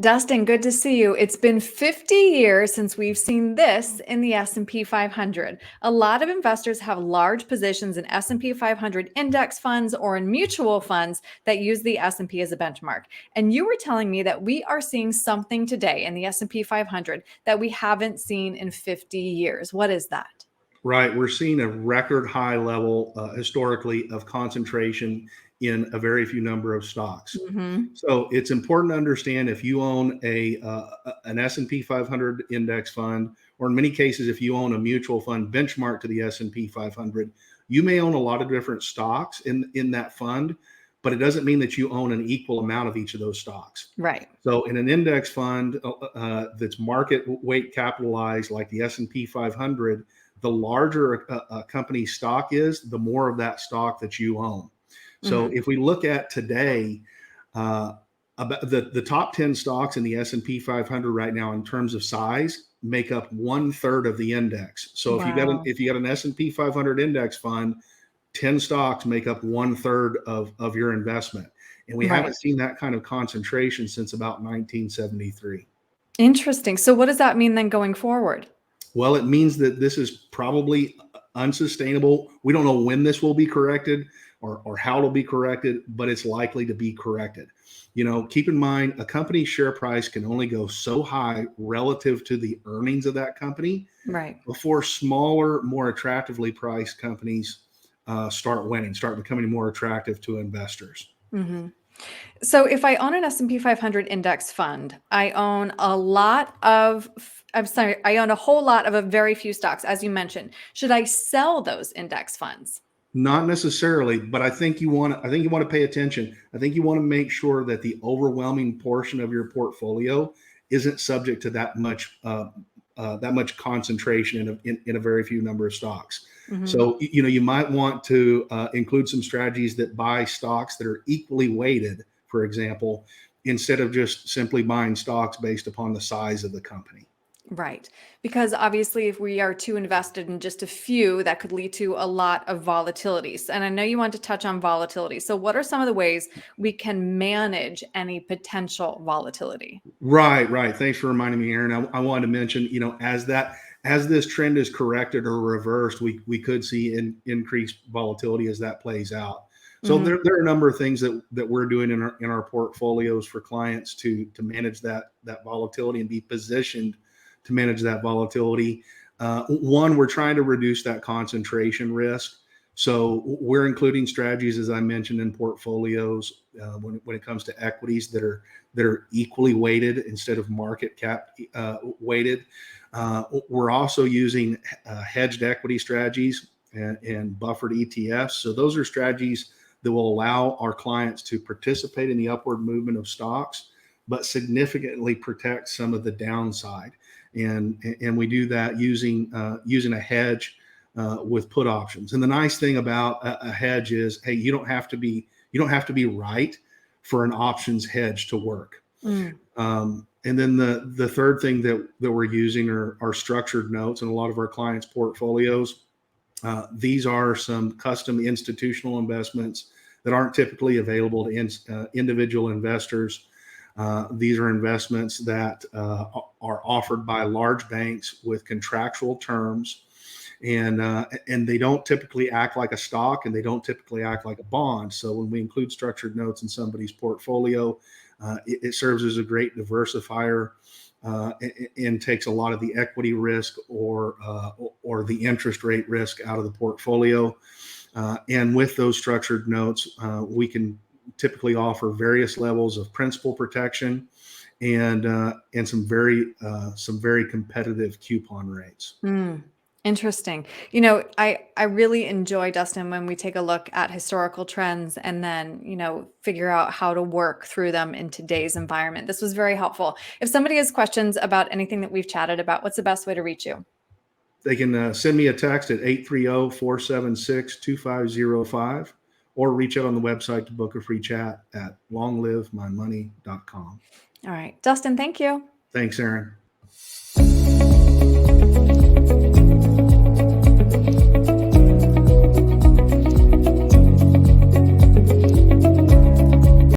Dustin, good to see you. It's been 50 years since we've seen this in the S&P 500. A lot of investors have large positions in S&P 500 index funds or in mutual funds that use the S&P as a benchmark. And you were telling me that we are seeing something today in the S&P 500 that we haven't seen in 50 years. What is that? Right. We're seeing a record high level historically of concentration in a very few number of stocks. So it's important to understand if you own an S&P 500 index fund, or in many cases, if you own a mutual fund benchmark to the S&P 500, you may own a lot of different stocks in that fund, but it doesn't mean that you own an equal amount of each of those stocks. Right. So in an index fund that's market weight capitalized like the S&P 500, the larger a company's stock is, the more of that stock that you own. So if we look at today, about the top 10 stocks in the S&P 500 right now in terms of size make up 1/3 of the index. So if you got an S&P 500 index fund, 10 stocks make up 1/3 of your investment. And we haven't seen that kind of concentration since about 1973. Interesting. So what does that mean then going forward? Well, it means that this is probably unsustainable. We don't know when this will be corrected or how it'll be corrected, but it's likely to be corrected. You know, keep in mind, a company's share price can only go so high relative to the earnings of that company before smaller, more attractively priced companies start becoming more attractive to investors. So if I own an S&P 500 index fund, I own a whole lot of a very few stocks, as you mentioned. Should I sell those index funds? Not necessarily, but I think you want to pay attention. I think you want to make sure that the overwhelming portion of your portfolio isn't subject to that much concentration in a very few number of stocks. So, you know, you might want to include some strategies that buy stocks that are equally weighted, for example, instead of just simply buying stocks based upon the size of the company. Right. Because obviously, if we are too invested in just a few, that could lead to a lot of volatilities. And I know you want to touch on volatility. So what are some of the ways we can manage any potential volatility? Right. Thanks for reminding me, Aaron. I wanted to mention, you know, as this trend is corrected or reversed, we could see increased volatility as that plays out. So there are a number of things that we're doing in our portfolios for clients to manage that volatility and be positioned to manage that volatility. One, we're trying to reduce that concentration risk. So we're including strategies, as I mentioned, in portfolios when it comes to equities that are equally weighted instead of market cap weighted. We're also using hedged equity strategies and buffered ETFs. So those are strategies that will allow our clients to participate in the upward movement of stocks, but significantly protect some of the downside. And we do that using a hedge with put options. And the nice thing about a hedge is, hey, you don't have to be right for an options hedge to work. And then the third thing that we're using are structured notes in a lot of our clients' portfolios. These are some custom institutional investments that aren't typically available to individual investors. These are investments that are offered by large banks with contractual terms, and they don't typically act like a stock, and they don't typically act like a bond. So when we include structured notes in somebody's portfolio, it serves as a great diversifier and takes a lot of the equity risk or the interest rate risk out of the portfolio. And with those structured notes, we can typically offer various levels of principal protection and some very competitive coupon rates. Interesting. You know, I really enjoy, Dustin, when we take a look at historical trends and then, you know, figure out how to work through them in today's environment. This was very helpful. If somebody has questions about anything that we've chatted about, what's the best way to reach you? They can send me a text at 830-476-2505 or reach out on the website to book a free chat at longlivemymoney.com. All right. Dustin, thank you. Thanks, Aaron.